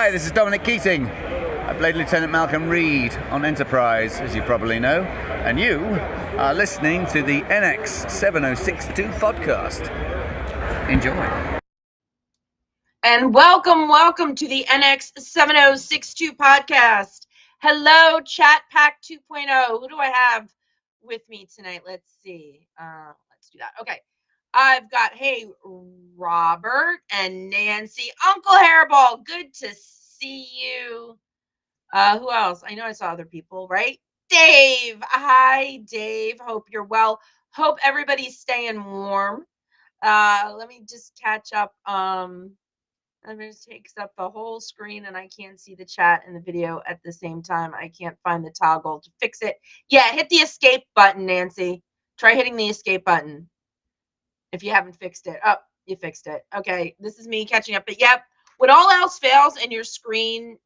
Hi, this is Dominic Keating. I played Lieutenant Malcolm Reed on Enterprise, as you probably know, and you are listening to the NX 7062 podcast. Enjoy. And welcome to the NX 7062 podcast. Hello, Chat Pack 2.0. Who do I have with me tonight? Let's see. Let's do that. Okay. I've got, hey, Robert and Nancy. Uncle Hairball, good to see you. Who else? I know I saw other people, right? Dave. Hi, Dave. Hope you're well. Hope everybody's staying warm. Let me just catch up. It takes up the whole screen and I can't see the chat and the video at the same time. I can't find the toggle to fix it. Yeah, hit the escape button, Nancy. Try hitting the escape button if you haven't fixed it. Oh, you fixed it. Okay, this is me catching up. But yep, when all else fails and your screen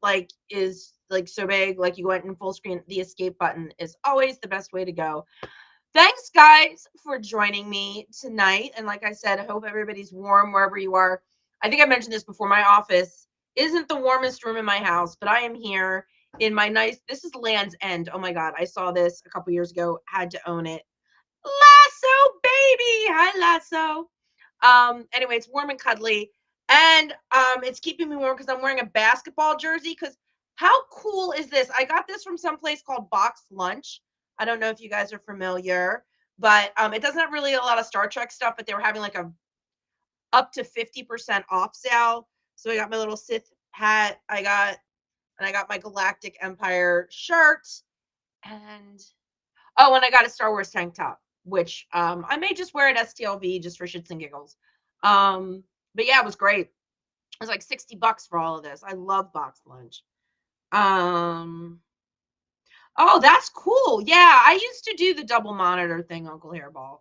is so big, like you went in full screen, the escape button is always the best way to go. Thanks, guys, for joining me tonight. And like I said, I hope everybody's warm wherever you are. I think I mentioned this before. My office isn't the warmest room in my house, but I am here in my this is Land's End. Oh my God. I saw this a couple years ago, had to own it. Lasso, baby. Hi, Lasso. Anyway, it's warm and cuddly. And it's keeping me warm because I'm wearing a basketball jersey. Because how cool is this? I got this from some place called Box Lunch. I don't know if you guys are familiar, but it doesn't have really a lot of Star Trek stuff, but they were having like a up to 50% off sale. So I got my little Sith hat. I got my Galactic Empire shirt, and I got a Star Wars tank top, which I may just wear at STLV just for shits and giggles. But yeah, it was great. It was like $60 for all of this. I love Box Lunch. Oh, that's cool. Yeah, I used to do the double monitor thing, Uncle Hairball.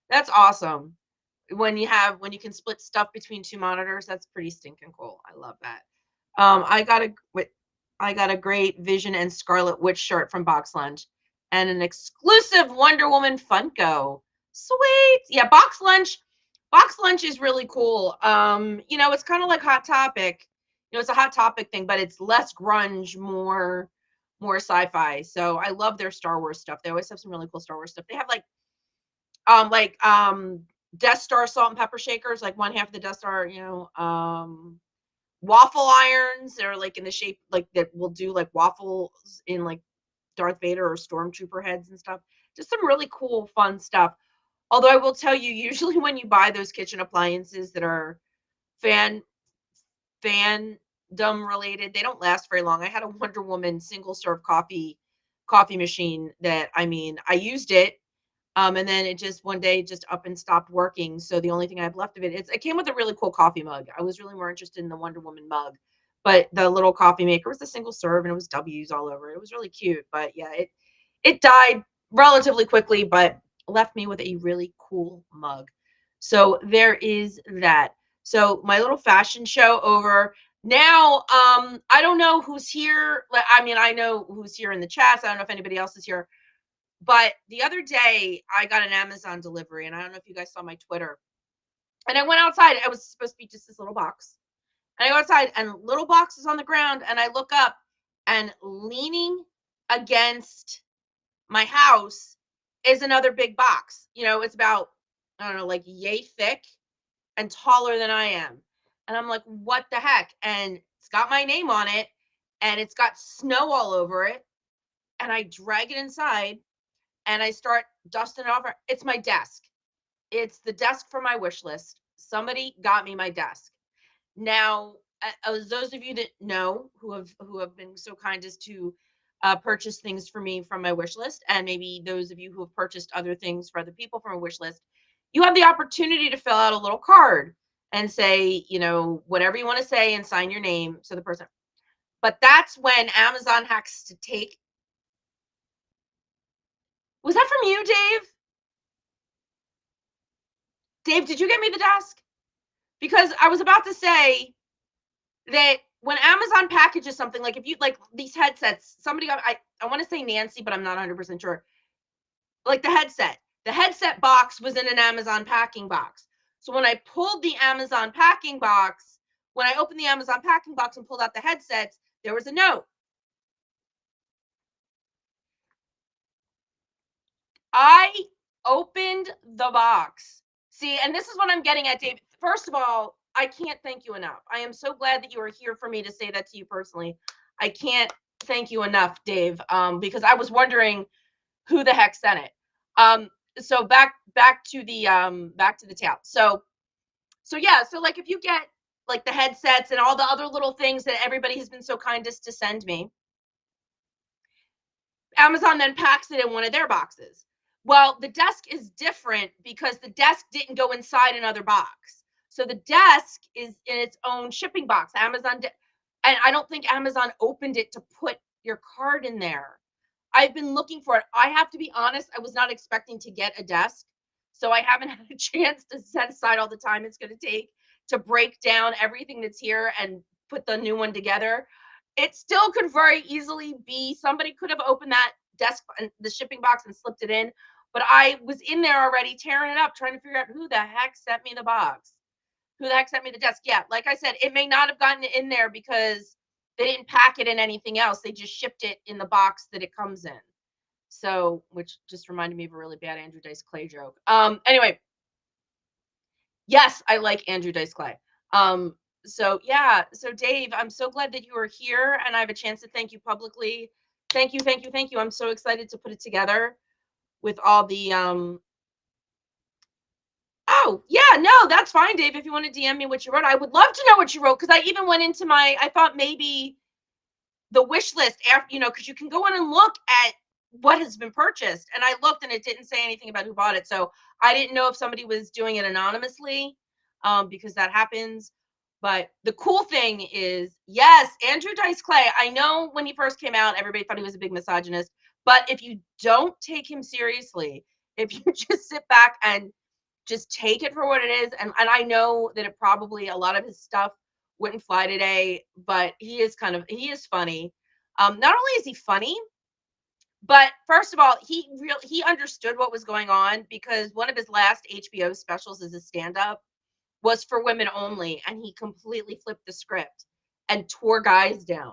That's awesome. When you can split stuff between two monitors, that's pretty stinking cool. I love that. I got a great Vision and Scarlet Witch shirt from Box Lunch and an exclusive Wonder Woman Funko. Sweet. Yeah, Box Lunch is really cool. It's kind of like Hot Topic. It's a Hot Topic thing, but it's less grunge, more sci-fi. So I love their Star Wars stuff. They always have some really cool Star Wars stuff. They have Death Star salt and pepper shakers, like one half of the Death Star, waffle irons. They're like in the shape like that will do like waffles in like Darth Vader or Stormtrooper heads and stuff. Just some really cool, fun stuff. Although I will tell you, usually when you buy those kitchen appliances that are fandom related, they don't last very long. I had a Wonder Woman single serve coffee machine that I used it. And then it just one day just up and stopped working. So the only thing I have left of it came with a really cool coffee mug. I was really more interested in the Wonder Woman mug, but the little coffee maker was a single serve and it was W's all over. It was really cute, but yeah, it died relatively quickly, but left me with a really cool mug. So there is that. So my little fashion show over. Now, I don't know who's here. I know who's here in the chats. I don't know if anybody else is here. But the other day, I got an Amazon delivery, and I don't know if you guys saw my Twitter. And I went outside. It was supposed to be just this little box. And I go outside, and little box is on the ground, and I look up, and leaning against my house is another big box. It's about, I don't know, like yay thick and taller than I am. And I'm like, what the heck? And it's got my name on it, and it's got snow all over it. And I drag it inside, and I start dusting it off. It's my desk. It's the desk for my wish list. Somebody got me my desk. Now, as those of you that know who have been so kind as to purchase things for me from my wish list, and maybe those of you who have purchased other things for other people from a wish list, you have the opportunity to fill out a little card and say, whatever you want to say and sign your name. So the person, but that's when Amazon has to take. Was that from you, Dave? Dave, did you get me the desk? Because I was about to say that when Amazon packages something, like if you like these headsets, somebody got, I want to say Nancy, but I'm not 100% sure. Like the headset box was in an Amazon packing box. So when I pulled the Amazon packing box, when I opened the Amazon packing box and pulled out the headsets, there was a note. I opened the box. See, and this is what I'm getting at, Dave. First of all, I can't thank you enough. I am so glad that you are here for me to say that to you personally. I can't thank you enough, Dave, because I was wondering who the heck sent it. So back to the tale. So yeah, so like if you get like the headsets and all the other little things that everybody has been so kind as to send me, Amazon then packs it in one of their boxes. Well, the desk is different because the desk didn't go inside another box. So the desk is in its own shipping box. And I don't think Amazon opened it to put your card in there. I've been looking for it. I have to be honest, I was not expecting to get a desk. So I haven't had a chance to set aside all the time it's going to take to break down everything that's here and put the new one together. It still could very easily be somebody could have opened that desk and the shipping box and slipped it in, but I was in there already tearing it up trying to figure out who the heck sent me the box, who the heck sent me the desk. Yeah, like I said, it may not have gotten in there because they didn't pack it in anything else. They just shipped it in the box that it comes in. So, which just reminded me of a really bad Andrew Dice Clay joke. Anyway, yes, I like Andrew Dice Clay. So yeah, so Dave, I'm so glad that you are here and I have a chance to thank you publicly. Thank you, thank you, thank you. I'm so excited to put it together with all the Oh, yeah, no, that's fine, Dave. If you want to DM me what you wrote, I would love to know what you wrote because I even went into I thought maybe the wish list after, because you can go in and look at what has been purchased. And I looked and it didn't say anything about who bought it. So I didn't know if somebody was doing it anonymously, because that happens. But the cool thing is, yes, Andrew Dice Clay, I know when he first came out, everybody thought he was a big misogynist. But if you don't take him seriously, if you just sit back and just take it for what it is, and I know that it probably a lot of his stuff wouldn't fly today, but he is funny. Not only is he funny, but first of all, he understood what was going on because one of his last HBO specials as a stand-up was for women only, and he completely flipped the script and tore guys down.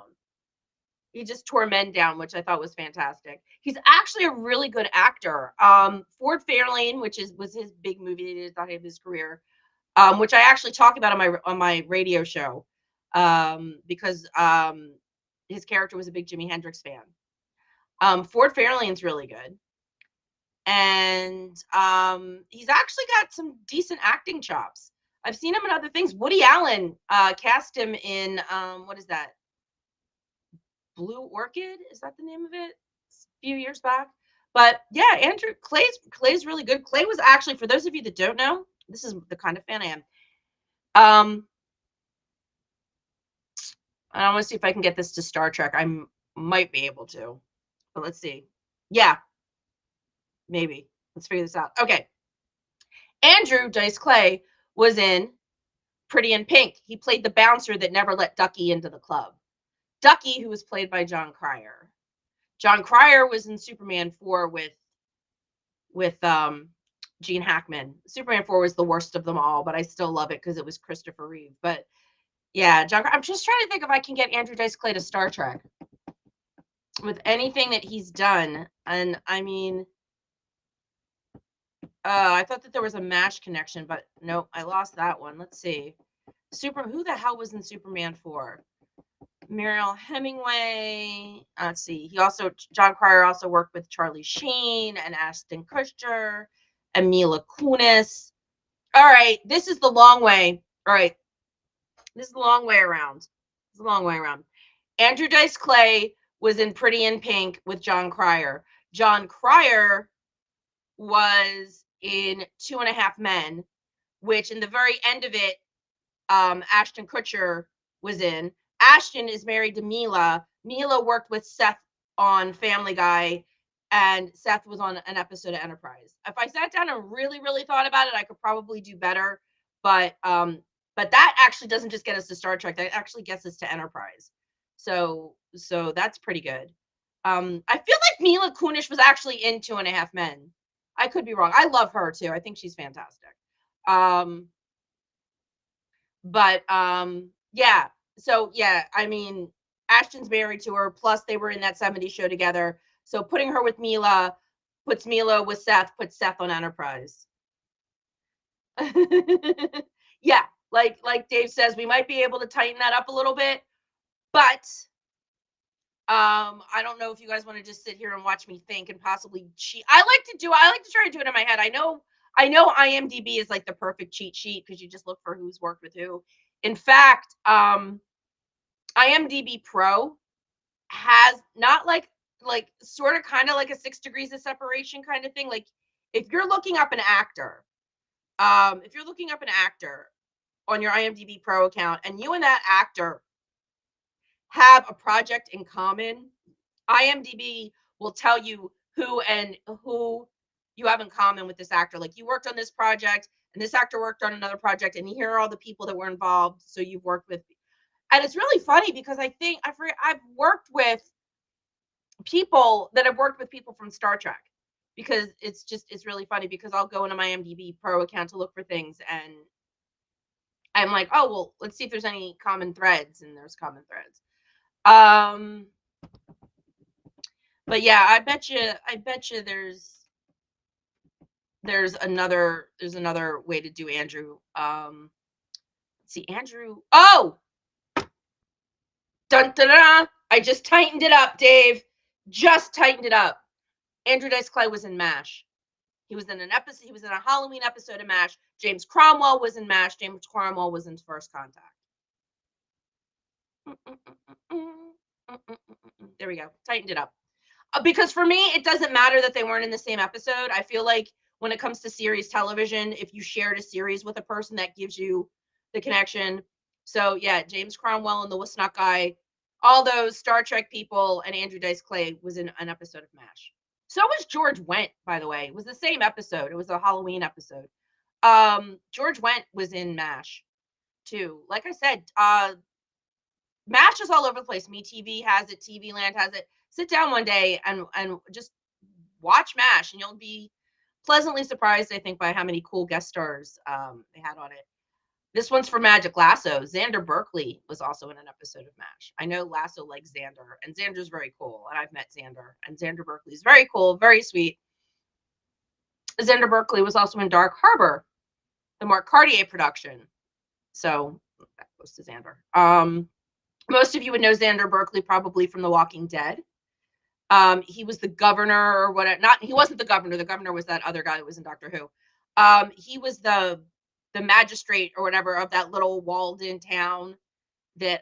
He just tore men down, which I thought was fantastic. He's actually a really good actor. Ford Fairlane, which was his big movie that he did at his career, which I actually talk about on my radio show, because his character was a big Jimi Hendrix fan. Ford Fairlane's really good, and he's actually got some decent acting chops. I've seen him in other things. Woody Allen cast him in what is that? Blue Orchid, is that the name of it? A few years back. But yeah, Andrew Clay's really good. Clay was actually, for those of you that don't know, this is the kind of fan I am. I want to see if I can get this to Star Trek. I might be able to, but let's see. Yeah, maybe. Let's figure this out. Okay. Andrew Dice Clay was in Pretty in Pink. He played the bouncer that never let Ducky into the club. Ducky, who was played by Jon Cryer. Jon Cryer was in Superman 4 with Gene Hackman. Superman 4 was the worst of them all, but I still love it because it was Christopher Reeve. But yeah, I'm just trying to think if I can get Andrew Dice Clay to Star Trek with anything that he's done. And I mean, I thought that there was a MASH connection, but nope, I lost that one. Let's see. Who the hell was in Superman 4? Mariel Hemingway. Let's see. Jon Cryer also worked with Charlie Sheen and Ashton Kutcher and Mila Kunis. All right, this is the long way. All right, this is the long way around. It's a long way around. Andrew Dice Clay was in Pretty in Pink with Jon Cryer. Jon Cryer was in 2.5 Men, which in the very end of it, Ashton Kutcher was in. Ashton is married to Mila. Mila worked with Seth on Family Guy, and Seth was on an episode of Enterprise. If I sat down and really, really thought about it, I could probably do better. But that actually doesn't just get us to Star Trek. That actually gets us to Enterprise. So that's pretty good. I feel like Mila Kunis was actually in 2.5 Men. I could be wrong. I love her too. I think she's fantastic. But Yeah. So yeah, I mean, Ashton's married to her. Plus, they were in that '70s show together. So putting her with Mila puts Mila with Seth, puts Seth on Enterprise. Yeah, like Dave says, we might be able to tighten that up a little bit, but I don't know if you guys want to just sit here and watch me think and possibly cheat. I like to try to do it in my head. I know IMDb is like the perfect cheat sheet because you just look for who's worked with who. In fact, IMDb Pro has not like sort of kind of like a 6 degrees of separation kind of thing. Like if you're looking up an actor, if you're looking up an actor on your IMDb Pro account and you and that actor have a project in common, IMDb will tell you who you have in common with this actor. Like you worked on this project and this actor worked on another project, and here are all the people that were involved. So you've worked with, and it's really funny because I've worked with people that have worked with people from Star Trek, because it's really funny because I'll go into my IMDb Pro account to look for things, and I'm like, oh well, let's see if there's any common threads, and there's common threads. But yeah, I bet you there's another way to do Andrew. Let's see, Andrew. Oh, dun dun dun! I just tightened it up, Dave. Just tightened it up. Andrew Dice Clay was in MASH. He was in an episode. He was in a Halloween episode of MASH. James Cromwell was in MASH. James Cromwell was in First Contact. There we go. Tightened it up. Because for me, it doesn't matter that they weren't in the same episode. I feel like when it comes to series television, if you shared a series with a person, that gives you the connection. So yeah, James Cromwell and the Wisnok guy, all those Star Trek people, and Andrew Dice Clay was in an episode of MASH. So was George Wendt, by the way. It was the same episode. It was a Halloween episode. George Wendt was in MASH too. Like I said, MASH is all over the place. MeTV has it, TV Land has it. Sit down one day and just watch MASH, and you'll be pleasantly surprised, I think, by how many cool guest stars they had on it. This one's for Magic Lasso. Xander Berkeley was also in an episode of MASH. I know Lasso likes Xander, and Xander's very cool, and I've met Xander, and Xander Berkeley's very cool, very sweet. Xander Berkeley was also in Dark Harbor, the Mark Cartier production. So that goes to Xander. Most of you would know Xander Berkeley probably from The Walking Dead. He was the governor or whatever. He wasn't the governor. The governor was that other guy that was in Doctor Who. He was the magistrate or whatever of that little walled-in town that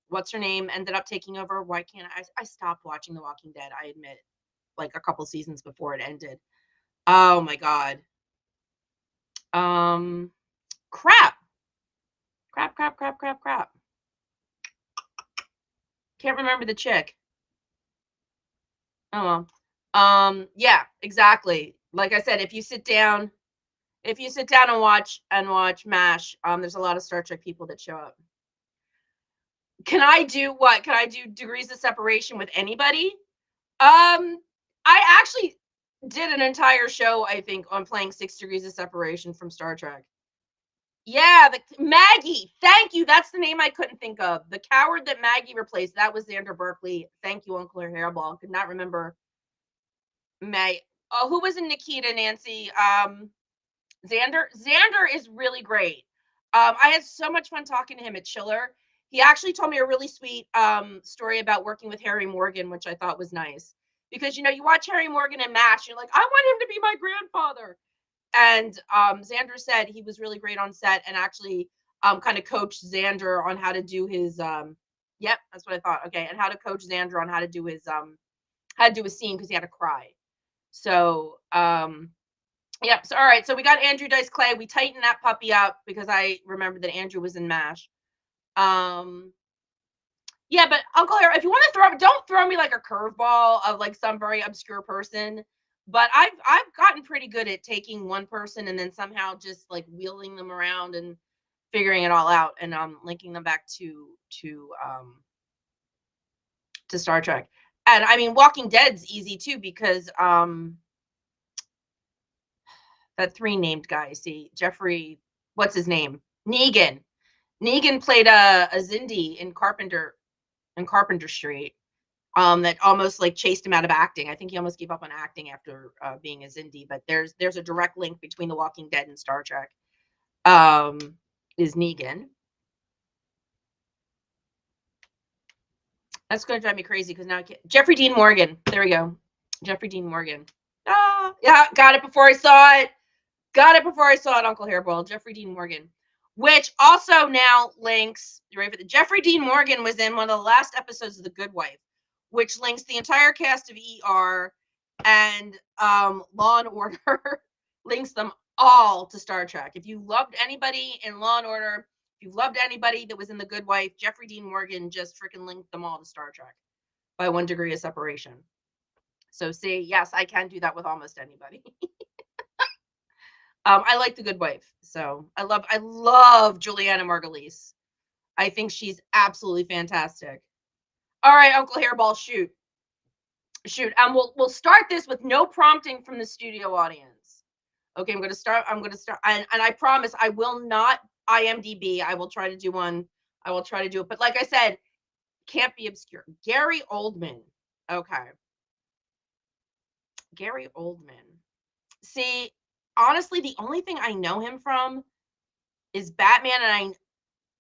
what's her name ended up taking over. Why can't I stopped watching The Walking Dead, I admit, like a couple seasons before it ended. Oh my god. Crap. Can't remember the chick. Oh well. Yeah, exactly. Like I said, if you sit down and watch MASH, there's a lot of Star Trek people that show up. Can I do what? Can I do degrees of separation with anybody? I actually did an entire show, I think, on playing 6 Degrees of Separation from Star Trek. Yeah, Maggie. Thank you. That's the name I couldn't think of. The coward that Maggie replaced. That was Xander Berkeley. Thank you, Uncle Hairball. Could not remember. Oh, who was in Nikita, Nancy? Xander. Xander is really great. I had so much fun talking to him at Chiller. He actually told me a really sweet story about working with Harry Morgan, which I thought was nice. Because, you watch Harry Morgan and MASH, you're like, I want him to be my grandfather. And Xander said he was really great on set and actually kind of coached Xander on how to do his yep, that's what I thought. Okay, and how to coach Xander on how to do his scene because he had to cry. So yep. So all right, so we got Andrew Dice Clay. We tightened that puppy up because I remembered that Andrew was in MASH. Yeah, but Uncle Harry, if you want to don't throw me like a curveball of like some very obscure person. But I've gotten pretty good at taking one person and then somehow just like wheeling them around and figuring it all out and linking them back to Star Trek. And I mean, Walking Dead's easy too because that 3 named guy, see, Jeffrey, what's his name? Negan. Negan played a Zindi in Carpenter Street. That almost like chased him out of acting. I think he almost gave up on acting after being a Zindi. But there's a direct link between The Walking Dead and Star Trek. Is Negan. That's going to drive me crazy because now I can't. Jeffrey Dean Morgan. There we go. Jeffrey Dean Morgan. Yeah, got it before I saw it. Uncle Hairball. Jeffrey Dean Morgan. Which also now links. You ready for the Jeffrey Dean Morgan was in one of the last episodes of The Good Wife, which links the entire cast of ER and Law and Order. Links them all to Star Trek. If you loved anybody in Law and Order, if you loved anybody that was in The Good Wife, Jeffrey Dean Morgan just freaking linked them all to Star Trek by 1 degree of separation. So see, yes, I can do that with almost anybody. I like The Good Wife, so I love Juliana Margulies. I think she's absolutely fantastic. All right, Uncle Hairball, shoot, and we'll start this with no prompting from the studio audience. Okay, I'm gonna start, and I promise I will not IMDb. I will try to do one. I will try to do it, but like I said, can't be obscure. Gary Oldman. Okay, Gary Oldman. See, honestly, the only thing I know him from is Batman, and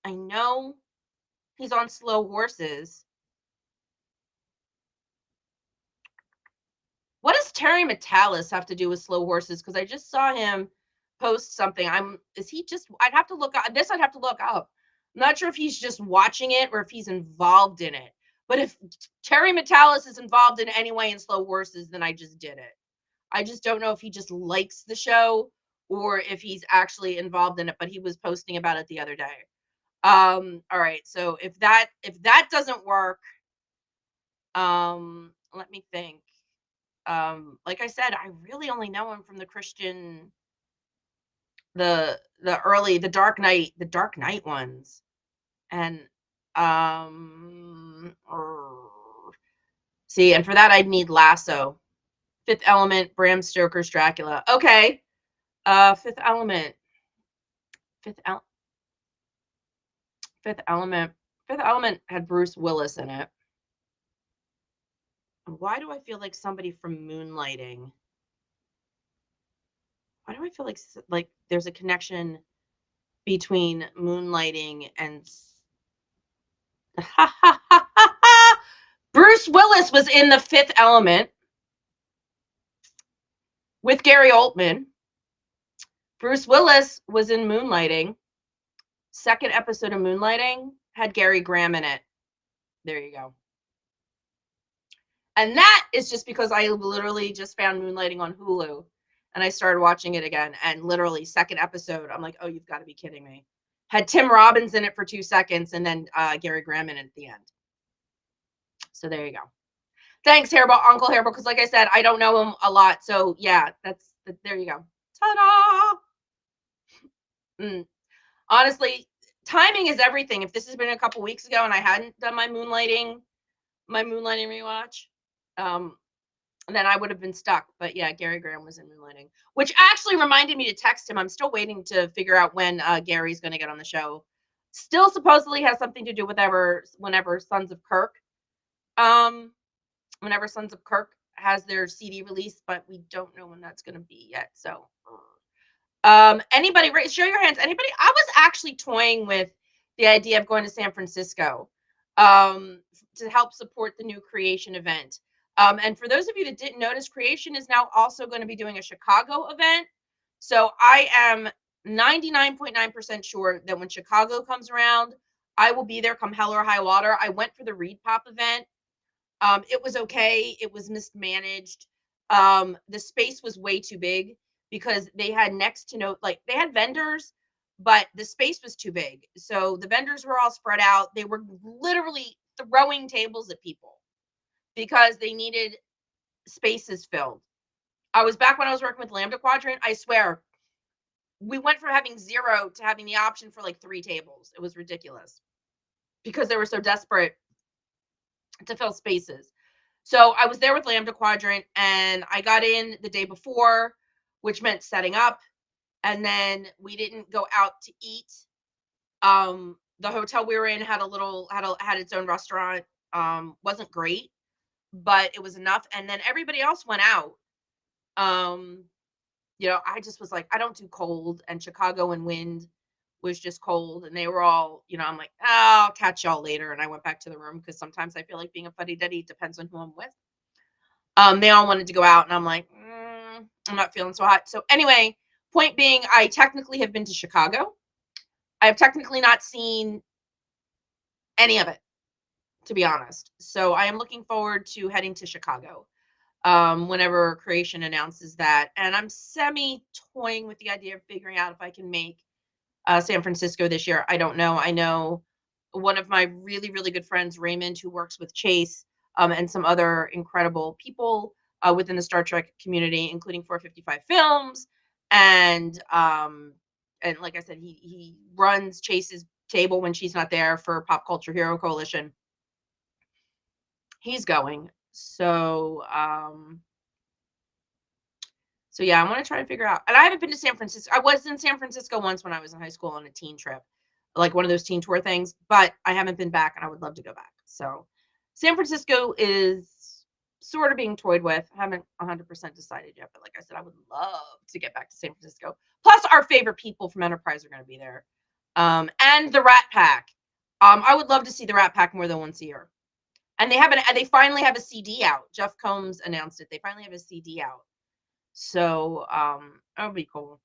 I know he's on Slow Horses. What does Terry Matalas have to do with Slow Horses? Because I just saw him post something. I'd have to look up. I'd have to look up. I'm not sure if he's just watching it or if he's involved in it. But if Terry Matalas is involved in any way in Slow Horses, then I just did it. I just don't know if he just likes the show or if he's actually involved in it, but he was posting about it the other day. All right. So if that doesn't work, let me think. Like I said, I really only know him from the Christian, the Dark Knight ones. And see, and for that I'd need Lasso. Fifth Element, Bram Stoker's Dracula. Okay. Fifth Element. Fifth Element had Bruce Willis in it. Why do I feel like somebody from Moonlighting? Why do I feel like there's a connection between Moonlighting and Bruce Willis was in The Fifth Element with Gary Oldman. Bruce Willis was in Moonlighting. Second episode of Moonlighting had Gary Graham in it. There you go. And that is just because I literally just found Moonlighting on Hulu and I started watching it again. And literally, second episode, I'm like, oh, you've got to be kidding me. Had Tim Robbins in it for 2 seconds and then Gary Graham in it at the end. So there you go. Thanks, Uncle Hairball, because like I said, I don't know him a lot. So yeah, there you go. Ta-da! Honestly, timing is everything. If this has been a couple weeks ago and I hadn't done my Moonlighting rewatch, then I would have been stuck. But yeah, Gary Graham was in Moonlighting, which actually reminded me to text him. I'm still waiting to figure out when Gary's going to get on the show. Still supposedly has something to do with whenever Sons of Kirk has their CD release, but we don't know when that's going to be yet. So anybody, show your hands. Anybody? I was actually toying with the idea of going to San Francisco to help support the new Creation event. And for those of you that didn't notice, Creation is now also going to be doing a Chicago event. So I am 99.9% sure that when Chicago comes around, I will be there come hell or high water. I went for the Reed Pop event. It was okay. It was mismanaged. The space was way too big because they had they had vendors, but the space was too big. So the vendors were all spread out. They were literally throwing tables at people because they needed spaces filled. I was back when I was working with Lambda Quadrant. I swear, we went from having 0 to having the option for like 3 tables. It was ridiculous because they were so desperate to fill spaces. So I was there with Lambda Quadrant and I got in the day before, which meant setting up. And then we didn't go out to eat The hotel we were in had had its own restaurant. Wasn't great, but it was enough. And then everybody else went out. Um, I just was like, I don't do cold, and Chicago and wind was just cold, and they were all, I'm like, oh, I'll catch y'all later, and I went back to the room because sometimes I feel like being a fuddy-duddy depends on who I'm with. They all wanted to go out, and I'm like, I'm not feeling so hot. So anyway, point being, I technically have been to Chicago. I have technically not seen any of it, to be honest. So I am looking forward to heading to Chicago whenever Creation announces that. And I'm toying with the idea of figuring out if I can make San Francisco this year. I don't know. I know one of my really, really good friends, Raymond, who works with Chase and some other incredible people within the Star Trek community, including 455 Films. And like I said, he runs Chase's table when she's not there for Pop Culture Hero Coalition. He's going. So yeah, I want to try to figure out. And I haven't been to San Francisco. I was in San Francisco once when I was in high school on a teen trip, like one of those teen tour things, but I haven't been back, and I would love to go back. So San Francisco is sort of being toyed with. I haven't 100% decided yet, but like I said, I would love to get back to San Francisco. Plus, our favorite people from Enterprise are going to be there, and the Rat Pack. I would love to see the Rat Pack more than once a year. And they finally have a CD out. Jeff Combs announced it. They finally have a CD out. So that would be cool.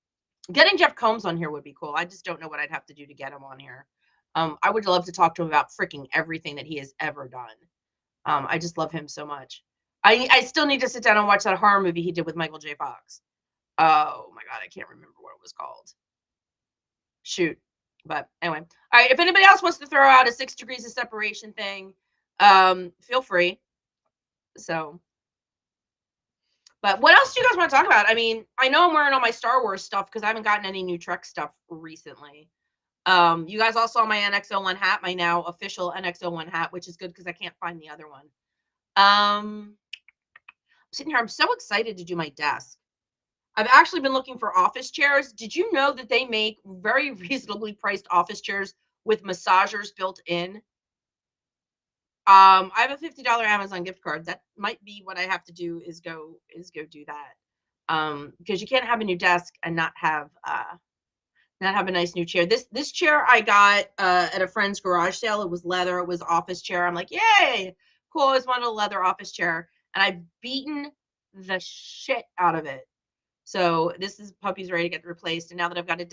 Getting Jeff Combs on here would be cool. I just don't know what I'd have to do to get him on here. I would love to talk to him about freaking everything that he has ever done. I just love him so much. I still need to sit down and watch that horror movie he did with Michael J. Fox. Oh my God, I can't remember what it was called. Shoot. But anyway, all right. If anybody else wants to throw out a 6 degrees of separation thing, feel free. So, but what else do you guys want to talk about? I mean, I know I'm wearing all my Star Wars stuff because I haven't gotten any new Trek stuff recently. You guys all saw my NX-01 hat, my now official NX-01 hat, which is good because I can't find the other one. I'm sitting here, I'm so excited to do my desk. I've actually been looking for office chairs. Did you know that they make very reasonably priced office chairs with massagers built in? I have a $50 Amazon gift card. That might be what I have to do is go do that. Because you can't have a new desk and not have a nice new chair. This chair I got at a friend's garage sale. It was leather. It was office chair. I'm like, yay, cool. I always wanted a leather office chair, and I've beaten the shit out of it. So this puppy's ready to get replaced. And now that I've got a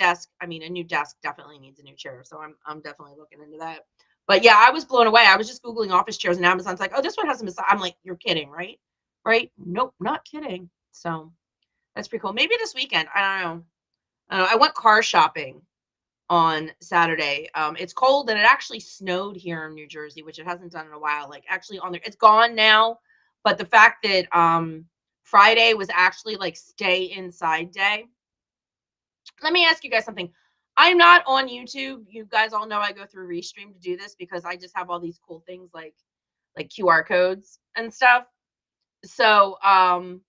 new desk definitely needs a new chair. So I'm definitely looking into that. But yeah, I was blown away. I was just Googling office chairs, and Amazon's like, oh, this one has a massage. I'm like, you're kidding, right? Right? Nope, not kidding. So that's pretty cool. Maybe this weekend. I don't know. I went car shopping on Saturday. It's cold, and it actually snowed here in New Jersey, which it hasn't done in a while. Like actually on there, it's gone now. But the fact that Friday was actually like stay inside day. Let me ask you guys something. I'm not on YouTube. You guys all know I go through Restream to do this because I just have all these cool things like QR codes and stuff. So I'm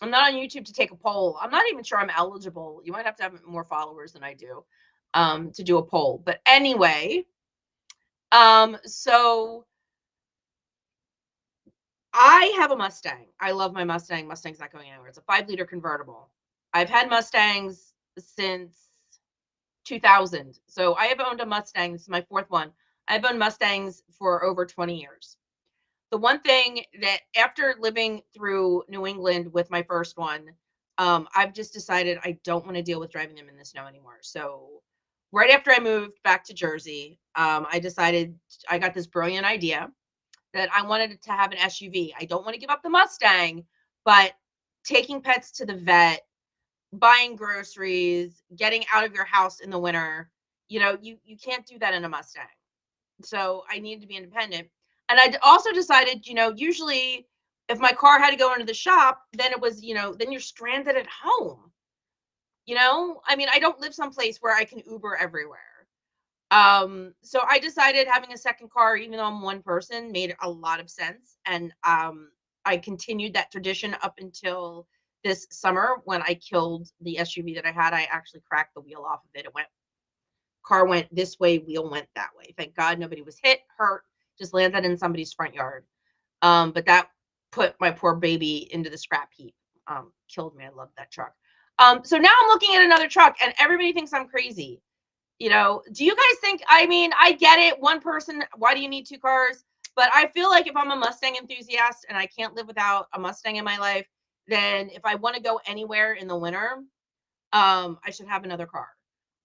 not on YouTube to take a poll. I'm not even sure I'm eligible. You might have to have more followers than I do to do a poll. But anyway, so I have a Mustang. I love my Mustang. Mustang's not going anywhere. It's a 5-liter convertible. I've had Mustangs since 2000. So I have owned a Mustang. This is my 4th one. I've owned Mustangs for over 20 years. The one thing that after living through New England with my first one, I've just decided I don't want to deal with driving them in the snow anymore. So right after I moved back to Jersey, I decided I got this brilliant idea that I wanted to have an SUV. I don't want to give up the Mustang, but taking pets to the vet, buying groceries, getting out of your house in the winter, you can't do that in a Mustang. So I needed to be independent. And I also decided, usually if my car had to go into the shop, then it was, then you're stranded at home. I don't live someplace where I can Uber everywhere. So I decided having a second car, even though I'm one person, made a lot of sense. And I continued that tradition up until this summer when I killed the SUV that I had. I actually cracked the wheel off of it. It went car went this way, wheel went that way. Thank God nobody was hit, hurt, just landed in somebody's front yard. But that put my poor baby into the scrap heap. Killed me. I love that truck. So now I'm looking at another truck and everybody thinks I'm crazy. You know, do you guys think, I mean, I get it. One person, why do you need two cars? But I feel like if I'm a Mustang enthusiast and I can't live without a Mustang in my life, then if I want to go anywhere in the winter, I should have another car.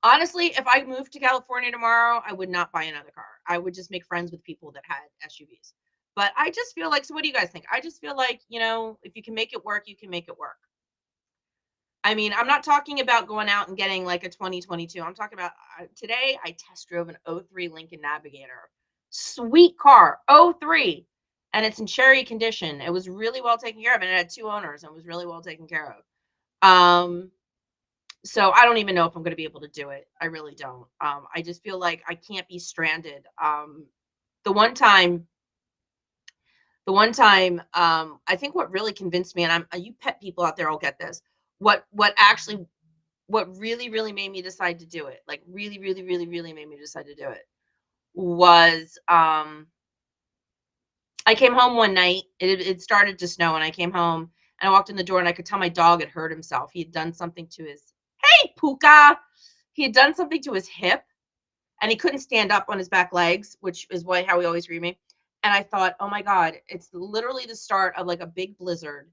Honestly, if I moved to California tomorrow, I would not buy another car. I would just make friends with people that had SUVs. But I just feel like, so what do you guys think? I just feel like, you know, if you can make it work, you can make it work. I mean, I'm not talking about going out and getting like a 2022. I'm talking about today I test drove an 03 Lincoln Navigator. Sweet car, 03. And it's in cherry condition. It was really well taken care of. And it had 2 owners and was really well taken care of. So I don't even know if I'm going to be able to do it. I really don't. I just feel like I can't be stranded. The one time, I think what really convinced me, and you pet people out there will get this. What really made me decide to do it, like really made me decide to do it, was I came home one night. It started to snow, and I came home and I walked in the door, and I could tell my dog had hurt himself. He had done something to his Puka. He had done something to his hip, and he couldn't stand up on his back legs, which is how he always read me. And I thought, oh my God, it's literally the start of like a big blizzard,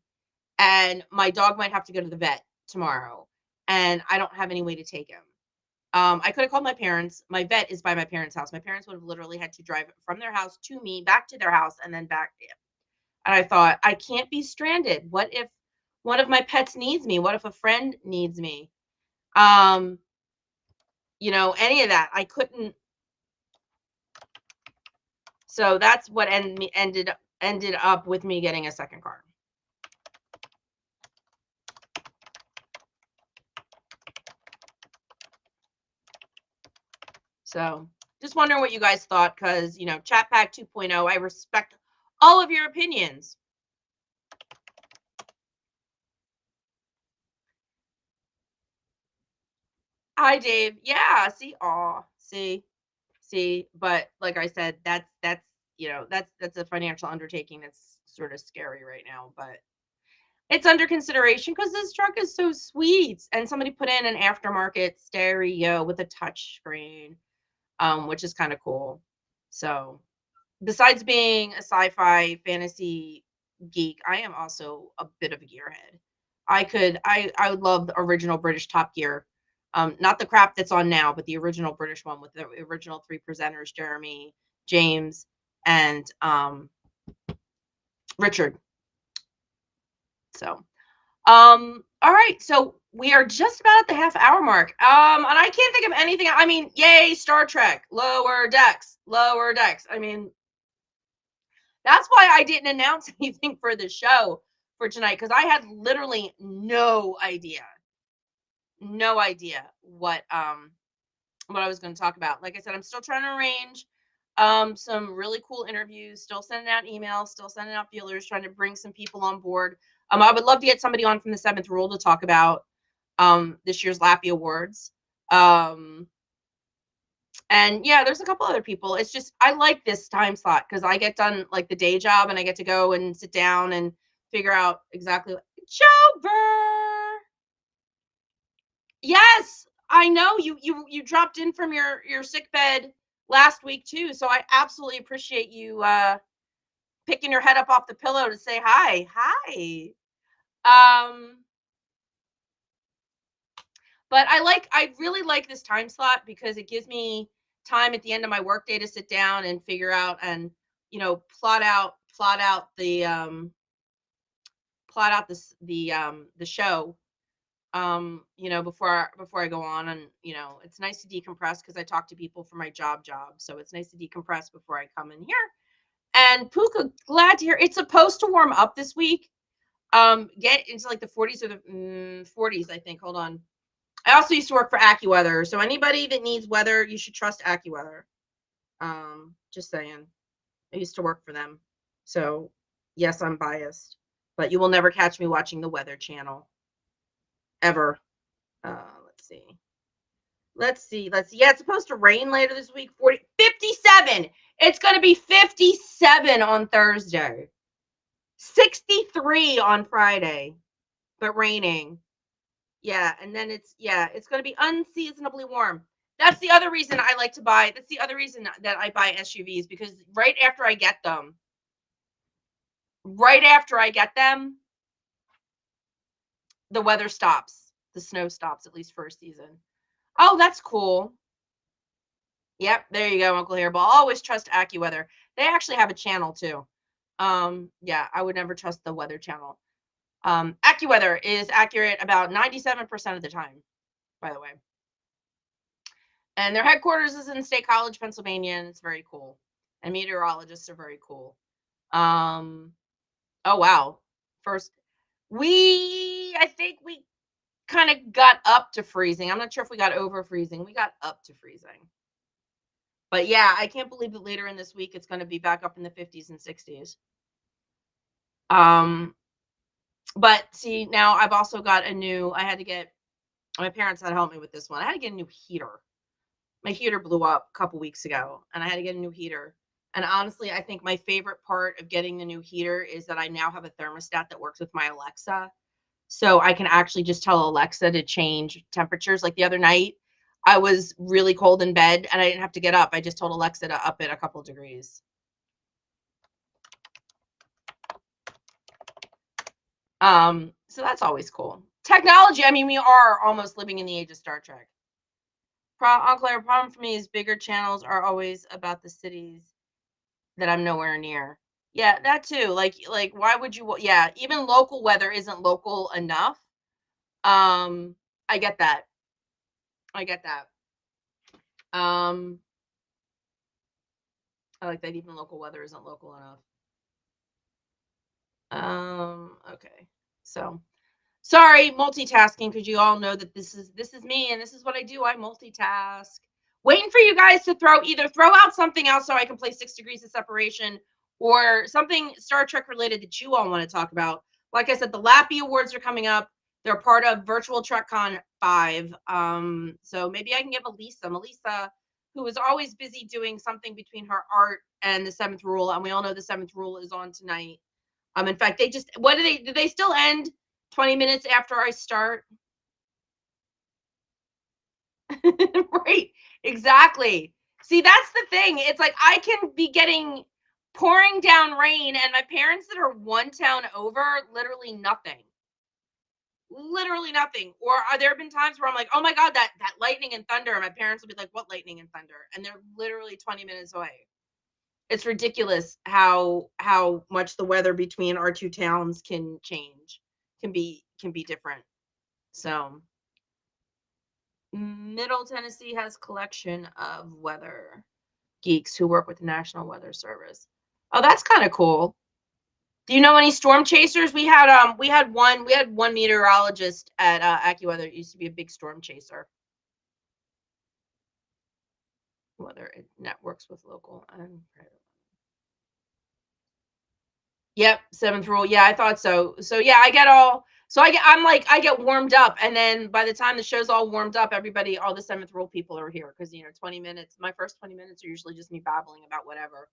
and my dog might have to go to the vet tomorrow, and I don't have any way to take him. I could have called my parents. My vet is by my parents' house. My parents would have literally had to drive from their house to me, back to their house, and then back. And I thought, I can't be stranded. What if one of my pets needs me? What if a friend needs me? You know, any of that. I couldn't. So that's what ended up with me getting a second car. So just wondering what you guys thought, because, you know, Chat Pack 2.0, I respect all of your opinions. Hi, Dave. Yeah, see, but like I said, that's you know, that's a financial undertaking that's sort of scary right now, but it's under consideration because this truck is so sweet. And somebody put in an aftermarket stereo with a touch screen, which is kind of cool. So besides being a sci-fi fantasy geek, I am also a bit of a gearhead. I would love the original British Top Gear. Not the crap that's on now, but the original British one with the original 3 presenters, Jeremy, James, and Richard. So, all right. So we are just about at the half-hour mark. And I can't think of anything. I mean, yay, Star Trek, Lower Decks. I mean, that's why I didn't announce anything for the show for tonight, because I had literally no idea what I was going to talk about. Like I said, I'm still trying to arrange some really cool interviews, still sending out emails, still sending out feelers, trying to bring some people on board. I would love to get somebody on from the 7th Rule to talk about this year's Lappy Awards. And yeah, there's a couple other people. It's just, I like this time slot because I get done like the day job and I get to go and sit down and figure out exactly what. Jover! Yes, I know you dropped in from your sick bed last week too, so I absolutely appreciate you picking your head up off the pillow to say hi. But I really like this time slot because it gives me time at the end of my workday to sit down and figure out and, you know, plot out the show, you know, before I go on. And, you know, it's nice to decompress because I talk to people for my job, so it's nice to decompress before I come in here. And Puka, glad to hear it's supposed to warm up this week. Get into like the 40s or the 40s, I think. Hold on. I also used to work for AccuWeather, so anybody that needs weather, you should trust AccuWeather. Just saying. I used to work for them. So, yes, I'm biased, but you will never catch me watching the Weather Channel ever. Let's see. Let's see. Yeah, it's supposed to rain later this week. 57. It's going to be 57 on Thursday. 63 on Friday, but raining. Yeah, and then it's going to be unseasonably warm. That's the other reason I like to buy. That's the other reason that I buy SUVs, because right after I get them, the weather stops. The snow stops, at least for a season. Oh, that's cool. Yep, there you go, Uncle Hairball. Always trust AccuWeather. They actually have a channel too. Yeah, I would never trust the Weather Channel. AccuWeather is accurate about 97% of the time, by the way. And their headquarters is in State College, Pennsylvania, and it's very cool. And meteorologists are very cool. Oh wow. First, I think we kind of got up to freezing. I'm not sure if we got over freezing. We got up to freezing. But yeah, I can't believe that later in this week it's going to be back up in the 50s and 60s. But see, now I've also got my parents had to help me with this one. I had to get a new heater. My heater blew up a couple weeks ago, and I had to get a new heater. And honestly, I think my favorite part of getting the new heater is that I now have a thermostat that works with my Alexa. So I can actually just tell Alexa to change temperatures. Like the other night, I was really cold in bed and I didn't have to get up. I just told Alexa to up it a couple degrees. So that's always cool. Technology, I mean, we are almost living in the age of Star Trek. Unclear problem for me is bigger channels are always about the cities that I'm nowhere near. Yeah, that too. Like why would you? Yeah, even local weather isn't local enough. I get that. I like that even local weather isn't local enough. Okay. So sorry, multitasking, because you all know that this is me and this is what I do. I multitask. Waiting for you guys to either throw out something else so I can play 6 Degrees of Separation, or something Star Trek related that you all want to talk about. Like I said, the Lappy Awards are coming up. They're part of Virtual TrekCon 5. So maybe I can get Melissa, who is always busy doing something between her art and the 7th Rule, and we all know the 7th Rule is on tonight. In fact, do they still end 20 minutes after I start? Right, exactly. See, that's the thing. It's like I can be getting pouring down rain, and my parents that are one town over, literally nothing. Literally nothing. Or there have been times where I'm like, oh my God, that lightning and thunder. And my parents will be like, what lightning and thunder? And they're literally 20 minutes away. It's ridiculous how much the weather between our two towns can change, can be different. So Middle Tennessee has collection of weather geeks who work with the National Weather Service. Oh, that's kind of cool. Do you know any storm chasers? We had one meteorologist at AccuWeather. It used to be a big storm chaser. Whether it networks with local and private. Yep, 7th Rule. Yeah, I thought so. So yeah, I get warmed up, and then by the time the show's all warmed up, all the 7th Rule people are here, because 20 minutes. My first 20 minutes are usually just me babbling about whatever.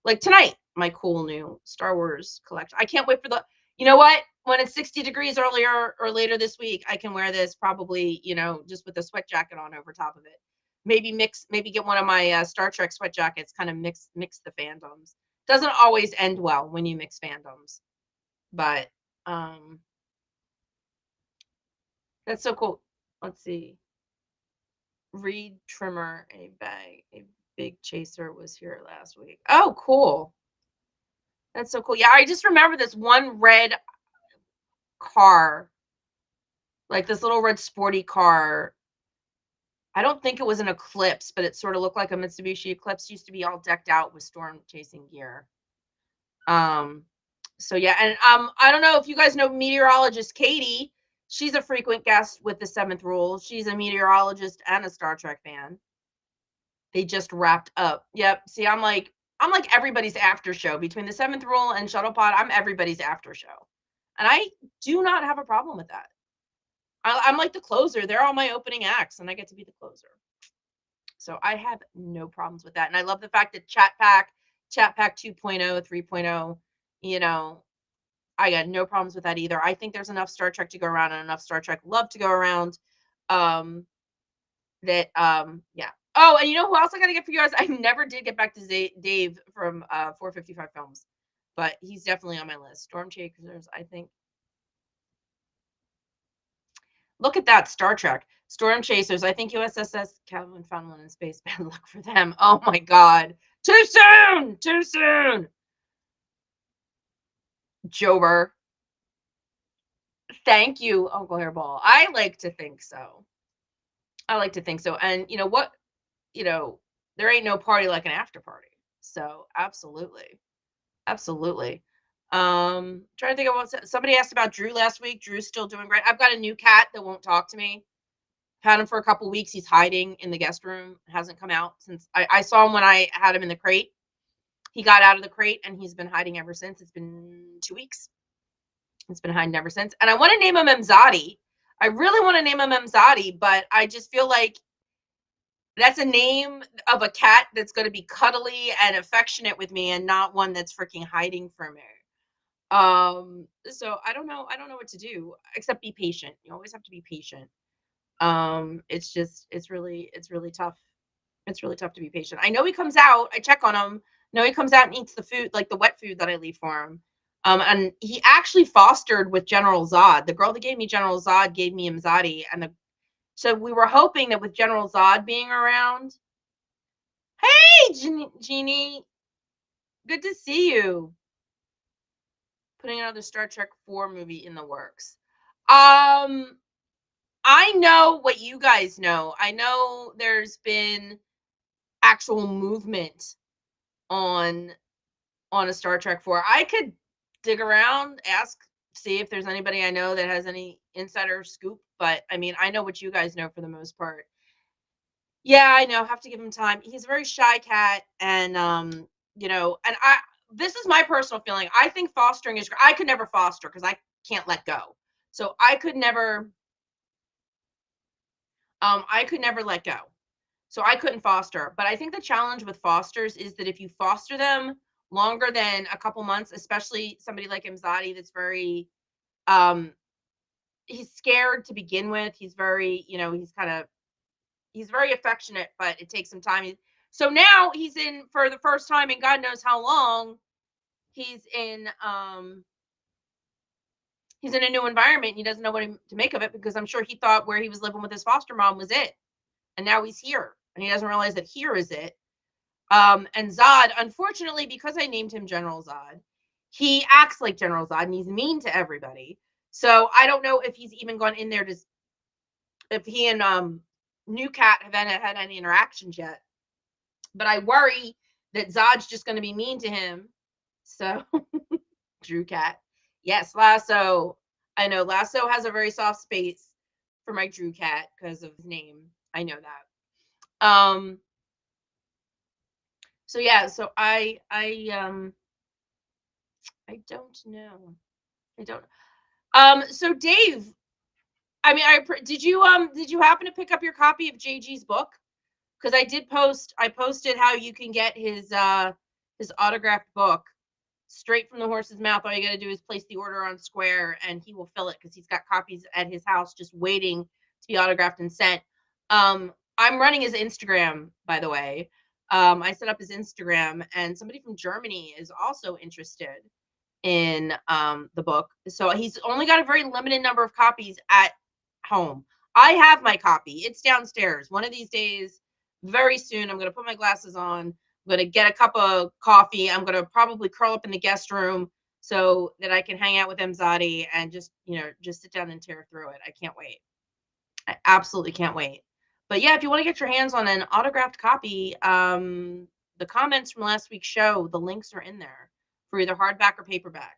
Like tonight, my cool new Star Wars collection. I can't wait for you know what? When it's 60 degrees earlier or later this week, I can wear this probably, just with a sweat jacket on over top of it. Maybe get one of my Star Trek sweat jackets, kind of mix the fandoms. Doesn't always end well when you mix fandoms, but that's so cool. Let's see. Reed Trimmer, a big chaser, was here last week. Oh, cool. That's so cool. Yeah, I just remember this one red car, like this little red sporty car. I don't think it was an Eclipse, but it sort of looked like a Mitsubishi Eclipse. Used to be all decked out with storm chasing gear. So yeah, and I don't know if you guys know meteorologist Katie. She's a frequent guest with the 7th Rule. She's a meteorologist and a Star Trek fan. They just wrapped up. Yep. See, I'm like everybody's after show between the 7th Rule and Shuttlepod. I'm everybody's after show, and I do not have a problem with that. I'm like the closer. They're all my opening acts, and I get to be the closer. So I have no problems with that. And I love the fact that Chat Pack 2.0, 3.0, you know, I got no problems with that either. I think there's enough Star Trek to go around and enough Star Trek love to go around. Yeah. Oh, and you know who else I got to get for you guys? I never did get back to Dave from 455 Films, but he's definitely on my list. Storm Chasers, I think. Look at that, Star Trek. Storm Chasers, I think USS Calvin found one in space. Bad luck for them. Oh my God. Too soon! Too soon! Jober. Thank you, Uncle Hairball. I like to think so. I like to think so. And you know what? There ain't no party like an after party. So absolutely. Absolutely. Trying to think of what somebody asked about Drew last week. Drew's still doing great. I've got a new cat that won't talk to me. Had him for a couple weeks. He's hiding in the guest room. Hasn't come out since I saw him when I had him in the crate. He got out of the crate and he's been hiding ever since. It's been 2 weeks. It's been hiding ever since. And I want to name him Mzadi. I really want to name him Mzadi, but I just feel like that's a name of a cat that's going to be cuddly and affectionate with me and not one that's freaking hiding from me. So I don't know what to do except be patient. You always have to be patient. It's really tough. It's really tough to be patient. I know he comes out, I check on him. No, he comes out and eats the food, like the wet food that I leave for him. And he actually fostered with General Zod. The girl that gave me General Zod gave me Mzadi, and so we were hoping that with General Zod being around. Hey, Jeannie, good to see you. Putting another Star Trek 4 movie in the works. I know what you guys know. I know there's been actual movement on a Star Trek 4. I could dig around, see if there's anybody I know that has any insider scoop, but I mean, I know what you guys know for the most part. Yeah, I know. Have to give him time. He's a very shy cat, and this is my personal feeling. I think fostering is. I could never foster because I can't let go. So I could never. I could never let go. So I couldn't foster. But I think the challenge with fosters is that if you foster them longer than a couple months, especially somebody like Mzadi that's very, he's scared to begin with. He's very, he's very affectionate, but it takes some time. So now he's in for the first time in God knows how long. He's in a new environment. And he doesn't know what to make of it because I'm sure he thought where he was living with his foster mom was it, and now he's here, and he doesn't realize that here is it. And Zod, unfortunately, because I named him General Zod, he acts like General Zod and he's mean to everybody. So I don't know if he's even gone in there if he and New Cat have had any interactions yet. But I worry that Zod's just going to be mean to him. So, Drew Cat. Yes, Lasso. I know Lasso has a very soft space for my Drew Cat because of his name. I know that. So yeah, so I don't know. I don't. So Dave, I mean, did you happen to pick up your copy of JG's book? Because I posted how you can get his autographed book straight from the horse's mouth. All you got to do is place the order on Square, and he will fill it because he's got copies at his house just waiting to be autographed and sent. I'm running his Instagram, by the way. I set up his Instagram, and somebody from Germany is also interested in the book. So he's only got a very limited number of copies at home. I have my copy. It's downstairs. One of these days, very soon, I'm going to put my glasses on. I'm going to get a cup of coffee. I'm going to probably curl up in the guest room so that I can hang out with Mzadi and just sit down and tear through it. I can't wait. I absolutely can't wait. But yeah, if you want to get your hands on an autographed copy, the comments from last week's show, the links are in there for either hardback or paperback.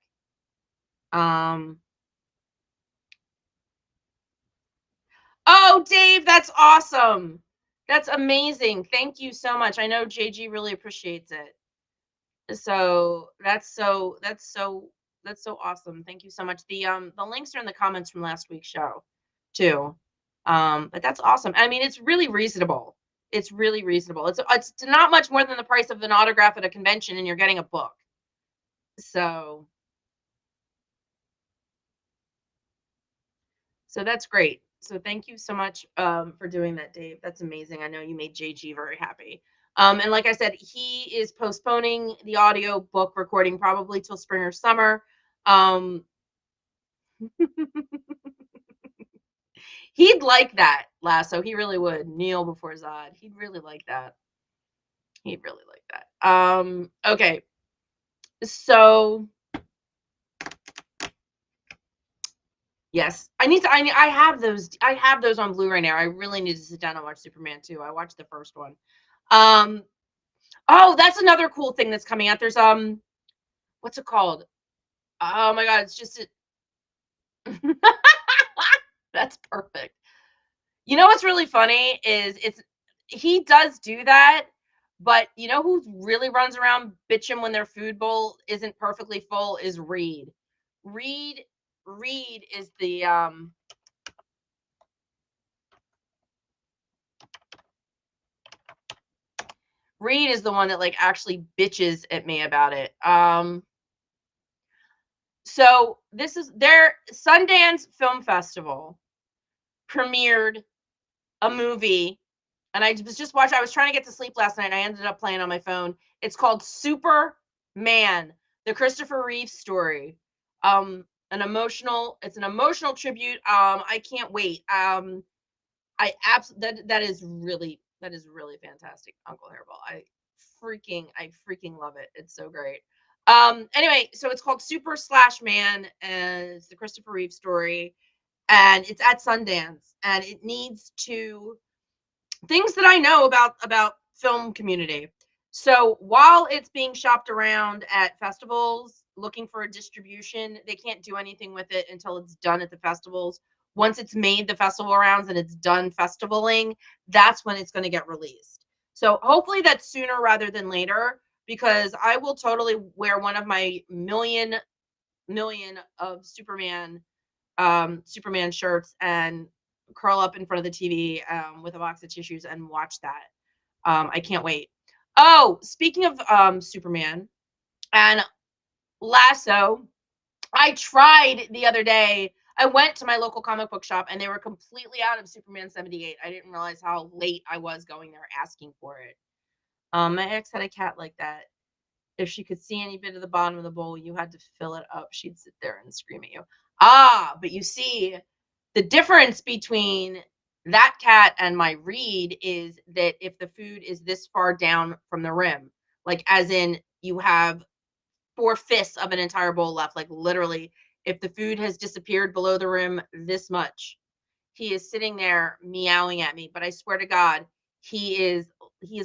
Oh, Dave, that's awesome. That's amazing. Thank you so much. I know JG really appreciates it. So that's so awesome. Thank you so much. The links are in the comments from last week's show too. But that's awesome. I mean, it's really reasonable. It's really reasonable. It's not much more than the price of an autograph at a convention, and you're getting a book. So that's great. So thank you so much for doing that, Dave. That's amazing. I know you made JG very happy. And like I said, he is postponing the audio book recording probably till spring or summer. Um, he'd like that, Lasso. He really would. Kneel before Zod. He'd really like that. He'd really like that. Okay. So yes, I have those. I have those on Blu-ray now. I really need to sit down and watch Superman 2. I watched the first one. Oh, that's another cool thing that's coming out. There's what's it called? Oh my god, it's just that's perfect. You know what's really funny is he does do that, but you know who really runs around bitching when their food bowl isn't perfectly full is Reed. Reed Reed is the Reed is the one that like actually bitches at me about it. So this is their Sundance Film Festival premiered a movie, and I was just watching. I was trying to get to sleep last night, and I ended up playing on my phone. It's called Superman, the Christopher Reeve story. It's an emotional tribute. I can't wait. That is really fantastic, Uncle Hairball. I freaking love it. It's so great. Anyway, so it's called Super/Man, and it's the Christopher Reeve story, and it's at Sundance, and it needs to things that I know about film community. So while it's being shopped around at festivals looking for a distribution, they can't do anything with it until it's done at the festivals. Once it's made the festival rounds and it's done festivaling, that's when it's going to get released. So hopefully that's sooner rather than later, because I will totally wear one of my million of Superman shirts and curl up in front of the TV with a box of tissues and watch that. I can't wait. Oh, speaking of Superman and Lasso, I tried the other day. I went to my local comic book shop and they were completely out of Superman 78. I didn't realize how late I was going there asking for it. My ex had a cat like that. If she could see any bit of the bottom of the bowl, you had to fill it up. She'd sit there and scream at you. Ah, but you see, the difference between that cat and my Reed is that if the food is this far down from the rim, like as in you have 4/5 of an entire bowl left, like literally, if the food has disappeared below the rim this much, he is sitting there meowing at me. But I swear to God, he is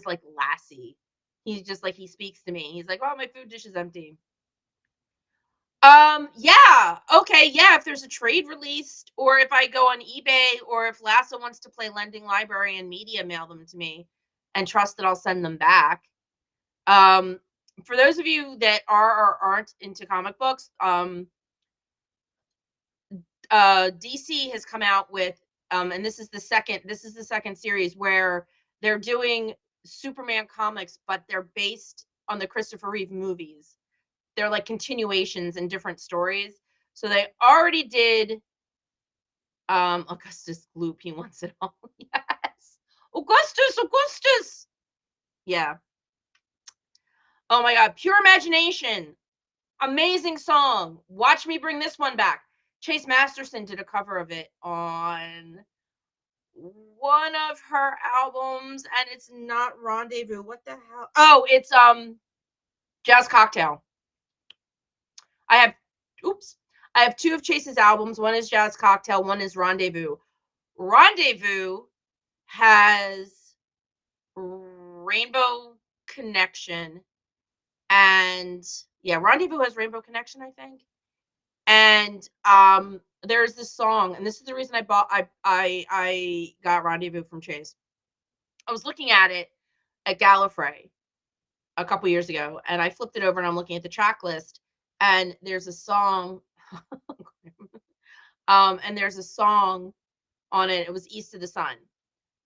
like Lassie. He's just like he speaks to me. He's like, "Oh, my food dish is empty." Yeah. Okay, yeah, if there's a trade released or if I go on eBay or if Lasso wants to play lending library and media mail them to me and trust that I'll send them back. Um, for those of you that are or aren't into comic books, DC has come out with and this is the second series where they're doing Superman comics, but they're based on the Christopher Reeve movies. They're like continuations and different stories. So they already did Augustus Gloop, he wants it all. Yes. Augustus. Yeah. Oh my god, Pure Imagination. Amazing song. Watch me bring this one back. Chase Masterson did a cover of it on one of her albums, and it's not Rendezvous. What the hell? Oh, it's Jazz Cocktail. I have I have two of Chase's albums. One is Jazz Cocktail, one is Rendezvous. Rendezvous has Rainbow Connection, and yeah, Rendezvous has Rainbow Connection, I think. And there's this song, and this is the reason I got Rendezvous from Chase. I was looking at it at Gallifrey a couple years ago, and I flipped it over and I'm looking at the track list, and there's a song and there's a song on it. It was East of the Sun.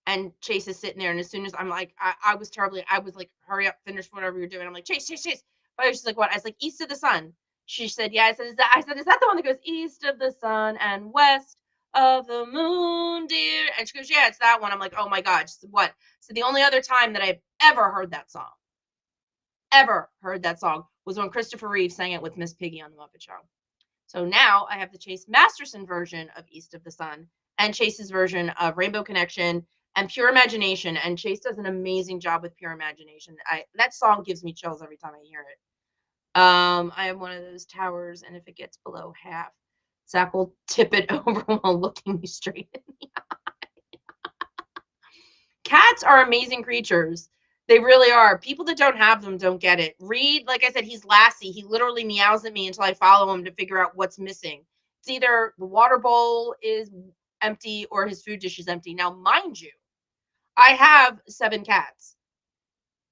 And Chase is sitting there, and as soon as I'm like, I was like, hurry up, finish whatever you're doing. I'm like, Chase. But I was just like, what? I was like, east of the sun. She said, yeah. I said, is that the one that goes east of the sun and west of the moon, dear? And she goes, yeah, it's that one. I'm like, oh my God. She said, what? So the only other time that I've ever heard that song was when Christopher Reeve sang it with Miss Piggy on The Muppet Show. So now I have the Chase Masterson version of East of the Sun and Chase's version of Rainbow Connection and Pure Imagination. And Chase does an amazing job with Pure Imagination. That song gives me chills every time I hear it. I have one of those towers, and if it gets below half, Zach will tip it over while looking me straight in the eye. Cats are amazing creatures. They really are. People that don't have them don't get it. Reed, like I said, he's Lassie. He literally meows at me until I follow him to figure out what's missing. It's either the water bowl is empty or his food dish is empty. Now, mind you, I have 7 cats.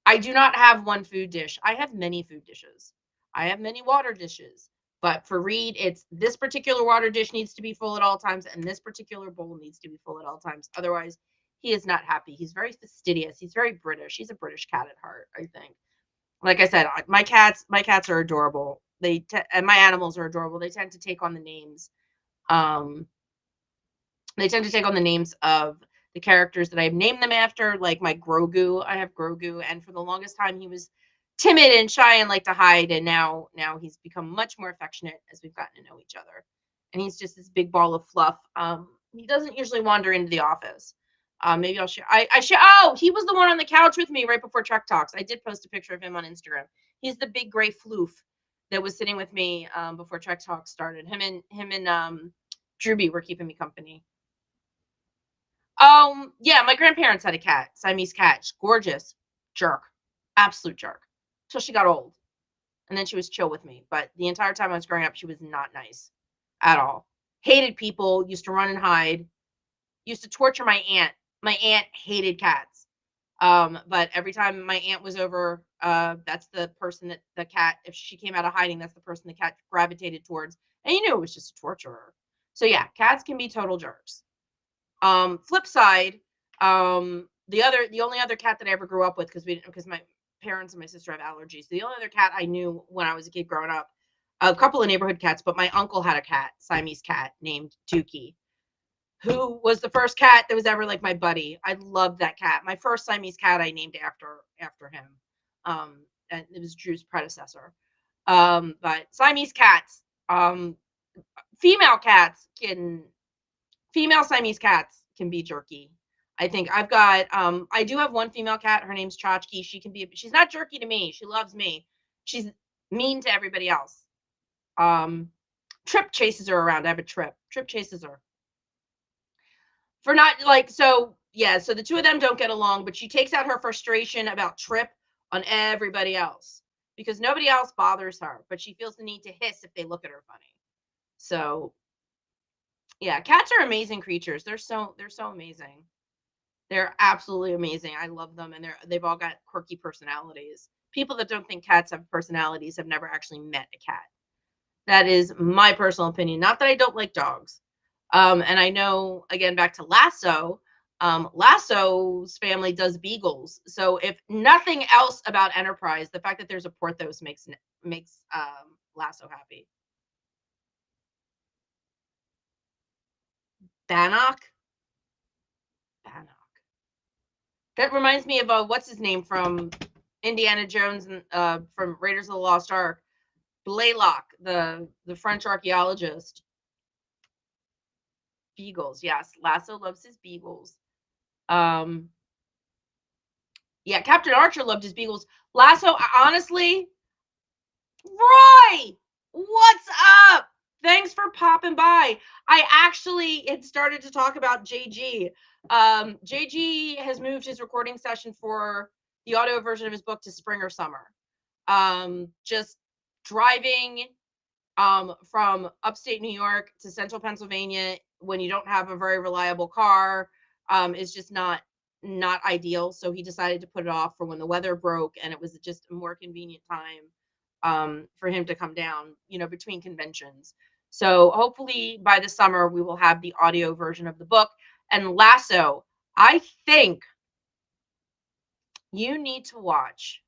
I do not have one food dish. I have many food dishes. I have many water dishes. But for Reed, it's this particular water dish needs to be full at all times, and this particular bowl needs to be full at all times. Otherwise, he is not happy. He's very fastidious. He's very British. He's a British cat at heart, I think. Like I said, my cats are adorable. And my animals are adorable. They tend to take on the names. They tend to take on the names of the characters that I've named them after, like my Grogu. I have Grogu, and for the longest time he was timid and shy and liked to hide, and now he's become much more affectionate as we've gotten to know each other. And he's just this big ball of fluff. He doesn't usually wander into the office. Maybe I'll share. I share. Oh, he was the one on the couch with me right before Trek Talks. I did post a picture of him on Instagram. He's the big gray floof that was sitting with me before Trek Talks started. Him and Drewby were keeping me company. Yeah, my grandparents had a cat, Siamese cat. Gorgeous, jerk, absolute jerk. Till she got old, and then she was chill with me. But the entire time I was growing up, she was not nice at all. Hated people. Used to run and hide. Used to torture my aunt. My aunt hated cats. But every time my aunt was over, that's the person that the cat, if she came out of hiding, that's the person the cat gravitated towards. And you knew it was just a torturer. So yeah, cats can be total jerks. Flip side, the only other cat that I ever grew up with, because my parents and my sister have allergies. The only other cat I knew when I was a kid growing up, a couple of neighborhood cats, but my uncle had a cat, Siamese cat named Dookie, who was the first cat that was ever like my buddy. I loved that cat. My first Siamese cat I named after him. And it was Drew's predecessor. But Siamese cats, female Siamese cats can be jerky. I think I've got, I do have one female cat. Her name's Tchotchke. She's not jerky to me. She loves me. She's mean to everybody else. Trip chases her around. I have a Trip. Trip chases her. For not like, so yeah, so the two of them don't get along, but she takes out her frustration about Trip on everybody else because nobody else bothers her, but she feels the need to hiss if they look at her funny. So yeah, cats are amazing creatures. They're so amazing. They're absolutely amazing. I love them, and they've all got quirky personalities. People that don't think cats have personalities have never actually met a cat. That is my personal opinion. Not that I don't like dogs. And I know, again, back to Lasso, Lasso's family does beagles. So if nothing else about Enterprise, the fact that there's a Porthos makes Lasso happy. Bannock. That reminds me of what's his name from Indiana Jones and from Raiders of the Lost Ark, Blaylock, the French archaeologist. Beagles, yes. Lasso loves his beagles. Yeah, Captain Archer loved his beagles. Lasso, honestly, Roy, what's up? Thanks for popping by. I actually had started to talk about JG. JG has moved his recording session for the audio version of his book to spring or summer. Just driving from upstate New York to central Pennsylvania when you don't have a very reliable car is just not ideal. So he decided to put it off for when the weather broke, and it was just a more convenient time for him to come down, between conventions. So hopefully by the summer we will have the audio version of the book. And Lasso, I think you need to watch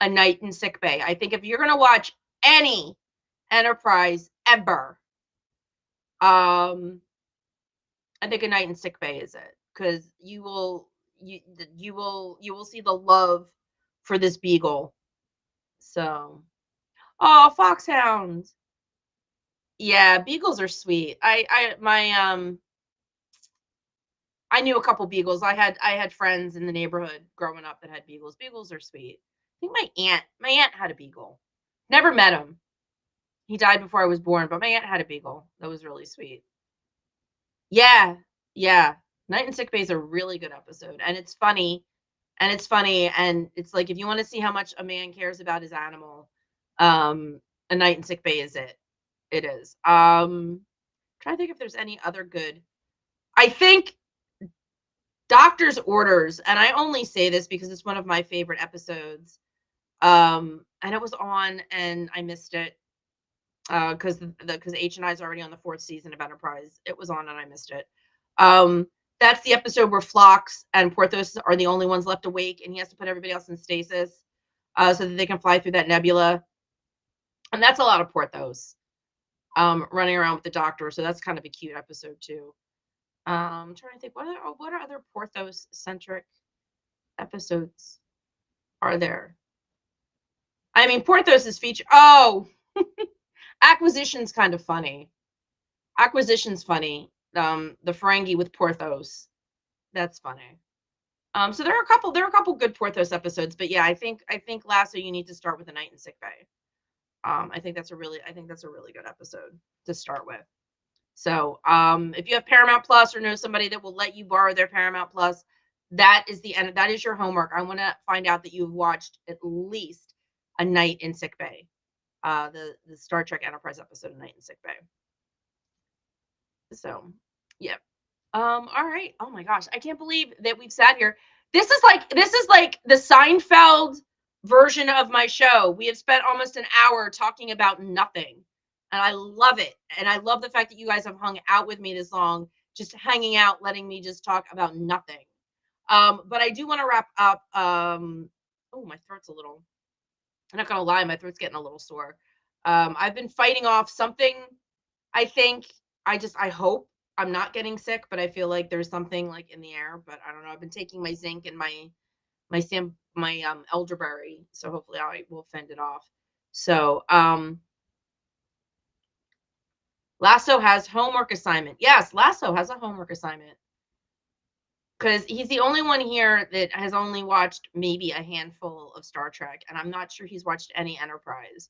A Night in Sick Bay. I think if you're going to watch any Enterprise ever, I think A Night in Sick Bay is it, because you will see the love for this beagle. So, oh, foxhounds. Yeah, beagles are sweet. I knew a couple beagles. I had friends in the neighborhood growing up that had beagles. Beagles are sweet. I think my aunt had a beagle. Never met him. He died before I was born, but my aunt had a beagle. That was really sweet. Yeah, yeah. Night in Sick Bay is a really good episode, and it's funny, and it's like if you want to see how much a man cares about his animal, A Night in Sick Bay is it. It is. Trying to think if there's any other good. I think Doctor's Orders, and I only say this because it's one of my favorite episodes. And it was on, and I missed it because H and I is already on the 4th season of Enterprise. It was on, and I missed it. That's the episode where Phlox and Porthos are the only ones left awake, and he has to put everybody else in stasis so that they can fly through that nebula. And that's a lot of Porthos running around with the Doctor. So that's kind of a cute episode too. I'm trying to think what are other Porthos centric episodes are there? I mean, Porthos is featured. Oh, Acquisition's kind of funny. Acquisition's funny. The Ferengi with Porthos. That's funny. So there are a couple good Porthos episodes, but yeah, I think Lasso you need to start with A Night in Sick Bay. I think that's a really good episode to start with. So if you have Paramount Plus or know somebody that will let you borrow their Paramount Plus, that is your homework. I want to find out that you've watched at least A Night in Sick Bay, the Star Trek Enterprise episode, A Night in Sick Bay. So, yeah. All right. Oh my gosh, I can't believe that we've sat here. This is like the Seinfeld version of my show. We have spent almost an hour talking about nothing. And I love it. And I love the fact that you guys have hung out with me this long, just hanging out, letting me just talk about nothing. But I do want to wrap up. Oh, my throat's a little, I'm not going to lie, my throat's getting a little sore. I've been fighting off something. I think I hope I'm not getting sick, but I feel like there's something like in the air, but I don't know. I've been taking my zinc and my elderberry, so hopefully I will fend it off. So, Lasso has homework assignment. Yes, Lasso has a homework assignment. Because he's the only one here that has only watched maybe a handful of Star Trek, and I'm not sure he's watched any Enterprise.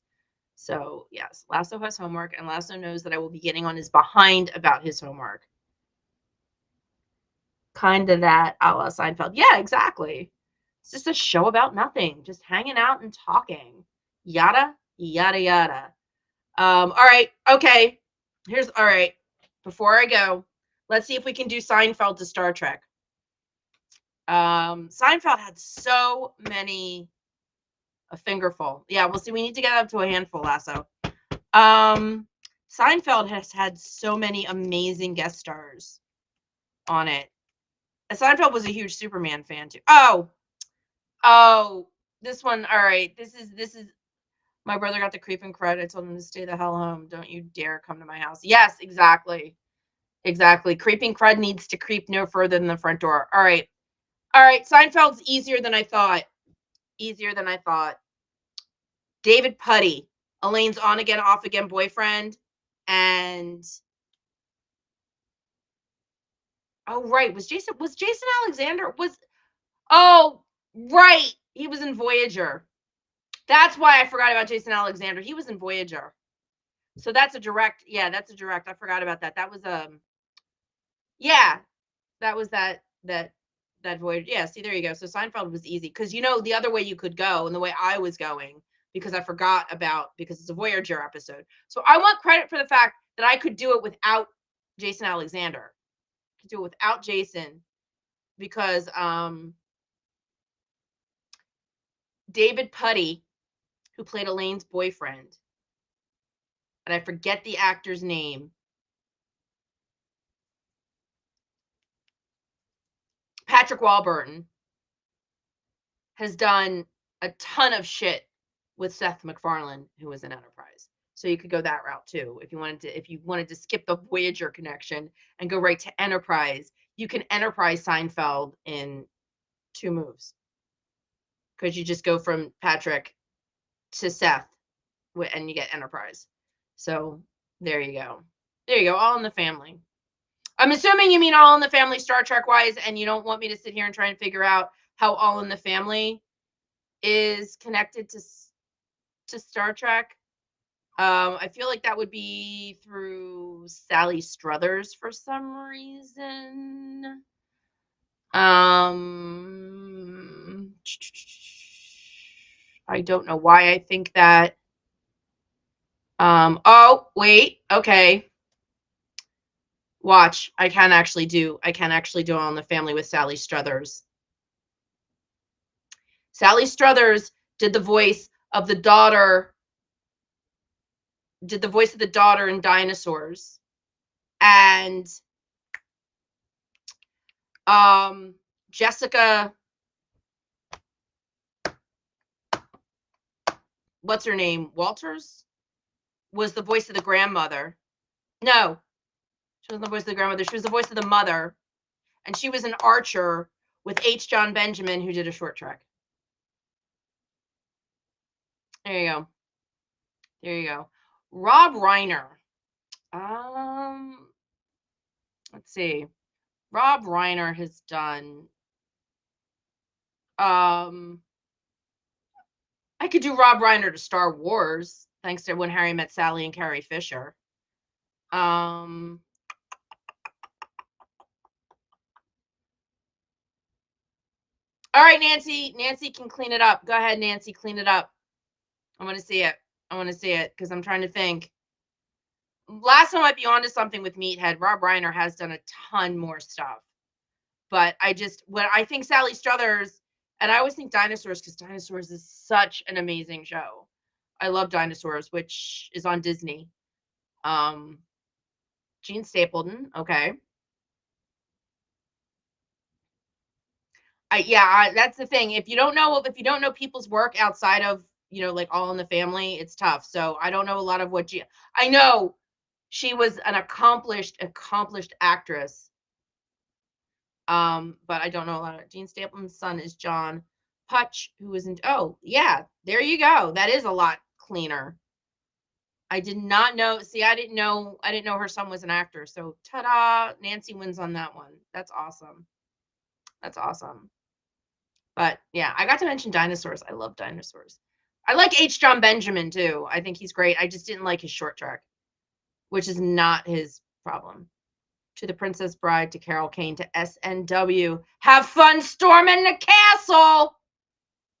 So, yes, Lasso has homework, and Lasso knows that I will be getting on his behind about his homework. Kind of that a la Seinfeld. Yeah, exactly. It's just a show about nothing, just hanging out and talking. Yada, yada, yada. All right, okay. All right. Before I go, let's see if we can do Seinfeld to Star Trek. Seinfeld had so many, a fingerful. Yeah, we'll see. We need to get up to a handful, Lasso. Seinfeld has had so many amazing guest stars on it. Seinfeld was a huge Superman fan too. Oh, this one. All right, this is. My brother got the creeping crud. I told him to stay the hell home. Don't you dare come to my house. Yes, exactly. Creeping crud needs to creep no further than the front door. All right. Seinfeld's easier than I thought. David Puddy, Elaine's on again, off again boyfriend, and oh right, was Jason Alexander right, he was in Voyager. That's why I forgot about Jason Alexander. He was in Voyager. So that's a direct. Yeah, that's a direct. I forgot about that. That was yeah, that was that Voyager. Yeah, see, there you go. So Seinfeld was easy because the other way you could go and the way I was going, because I forgot about, because it's a Voyager episode. So I want credit for the fact that I could do it without Jason Alexander. I could do it without Jason because David Puddy, who played Elaine's boyfriend, and I forget the actor's name. Patrick Warburton has done a ton of shit with Seth MacFarlane, who was in Enterprise. So you could go that route too. If you wanted to skip the Voyager connection and go right to Enterprise, you can Enterprise Seinfeld in 2 moves. Because you just go from Patrick to Seth and you get Enterprise. So there you go. There you go. All in the Family. I'm assuming you mean All in the Family Star Trek wise, and you don't want me to sit here and try and figure out how All in the Family is connected to Star Trek. I feel like that would be through Sally Struthers for some reason. I don't know why I think that. Oh, wait. Okay. Watch. I can actually do All in the Family with Sally Struthers. Sally Struthers did the voice of the daughter in Dinosaurs. And Jessica, what's her name? Walters was the voice of the grandmother. No, she wasn't the voice of the grandmother. She was the voice of the mother. And she was an Archer with H. John Benjamin, who did a short track. There you go. There you go. Rob Reiner. Let's see. Rob Reiner has done. I could do Rob Reiner to Star Wars, thanks to When Harry Met Sally and Carrie Fisher. All right, Nancy. Nancy can clean it up. Go ahead, Nancy. Clean it up. I want to see it. I want to see it because I'm trying to think. Last time I might be onto something with Meathead. Rob Reiner has done a ton more stuff. But I think Sally Struthers, and I always think Dinosaurs because Dinosaurs is such an amazing show. I love Dinosaurs, which is on Disney. Gene Stapleton, okay. That's the thing. If you don't know people's work outside of, like All in the Family, it's tough. So I don't know a lot of what I know she was an accomplished actress. But I don't know a lot of Gene Stapleton's son is John Putch, who was in. Oh, yeah, there you go. That is a lot cleaner. I did not know. See, I didn't know her son was an actor. So ta-da, Nancy wins on that one. That's awesome. That's awesome. But yeah, I got to mention Dinosaurs. I love Dinosaurs. I like H. John Benjamin too. I think he's great. I just didn't like his short track, which is not his problem. To the Princess Bride, to Carol Kane, to SNW. Have fun storming the castle.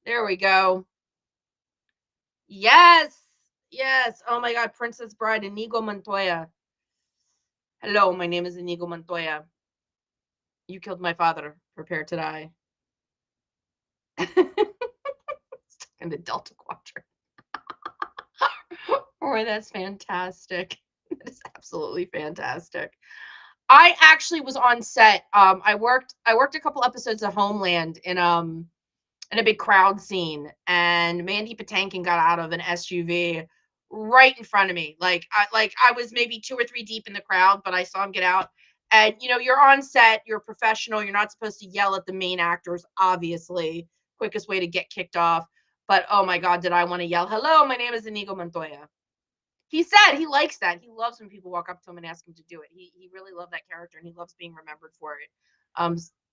There we go. Yes. Yes. Oh my God. Princess Bride, Inigo Montoya. Hello, my name is Inigo Montoya. You killed my father. Prepare to die. Stuck in the Delta Quadrant. Oh, that's fantastic. That is absolutely fantastic. I actually was on set. I worked a couple episodes of Homeland in a big crowd scene, and Mandy Patinkin got out of an SUV right in front of me. Like I was maybe 2 or 3 deep in the crowd, but I saw him get out. And you're on set, you're a professional, you're not supposed to yell at the main actors, obviously. Quickest way to get kicked off. But oh my God, did I want to yell, "Hello, my name is Inigo Montoya." He said he likes that. He loves when people walk up to him and ask him to do it. He really loved that character, and he loves being remembered for it.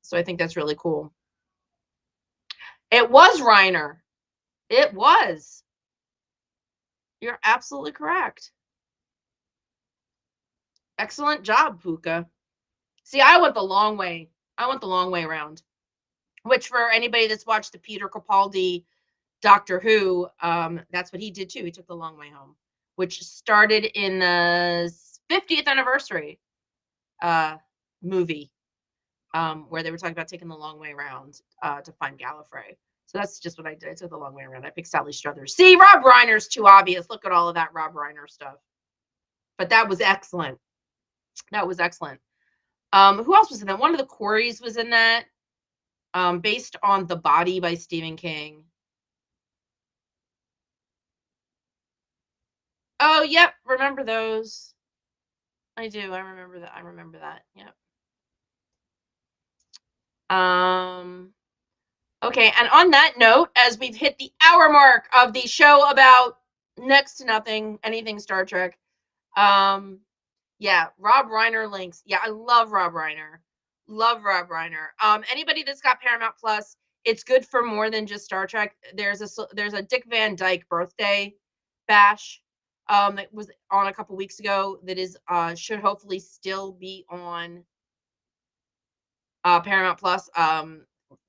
So I think that's really cool. It was Reiner. It was. You're absolutely correct. Excellent job, Puka. See, I went the long way. I went the long way around. Which, for anybody that's watched the Peter Capaldi Doctor Who, that's what he did too. He took the long way home, which started in the 50th anniversary movie, where they were talking about taking the long way around to find Gallifrey. So that's just what I did. I took the long way around. I picked Sally Struthers. See, Rob Reiner's too obvious. Look at all of that Rob Reiner stuff. But that was excellent. That was excellent. Who else was in that? One of the Coreys was in that. based on The Body by Stephen King. Oh, yep, remember those. I do. I remember that. Yep. Okay, and on that note, as we've hit the hour mark of the show about next to nothing, anything Star Trek, yeah, Rob Reiner links. Yeah, I love Rob Reiner. Anybody that's got Paramount Plus, it's good for more than just Star Trek. There's a Dick Van Dyke birthday bash that was on a couple weeks ago that is should hopefully still be on Paramount Plus.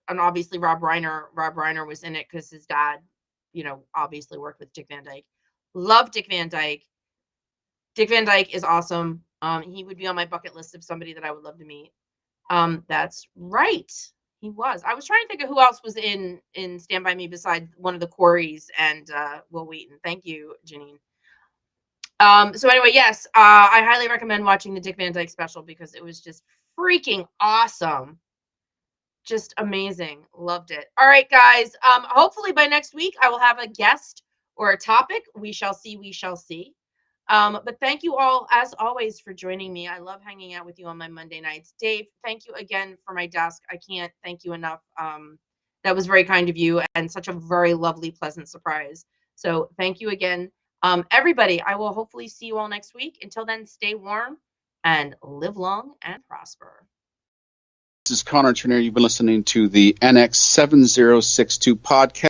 And obviously Rob Reiner was in it because his dad, obviously worked with Dick Van Dyke. Love Dick Van Dyke. Dick Van Dyke is awesome. He would be on my bucket list of somebody that I would love to meet. That's right. He was. I was trying to think of who else was in Stand By Me besides one of the Coreys and Will Wheaton. Thank you, Janine. So anyway, yes, I highly recommend watching the Dick Van Dyke special because it was just freaking awesome. Just amazing. Loved it. All right, guys. Hopefully by next week I will have a guest or a topic. We shall see. But thank you all, as always, for joining me. I love hanging out with you on my Monday nights. Dave, thank you again for my desk. I can't thank you enough. That was very kind of you and such a very lovely, pleasant surprise. So thank you again. Everybody, I will hopefully see you all next week. Until then, stay warm and live long and prosper. This is Connor Turner. You've been listening to the NX7062 podcast.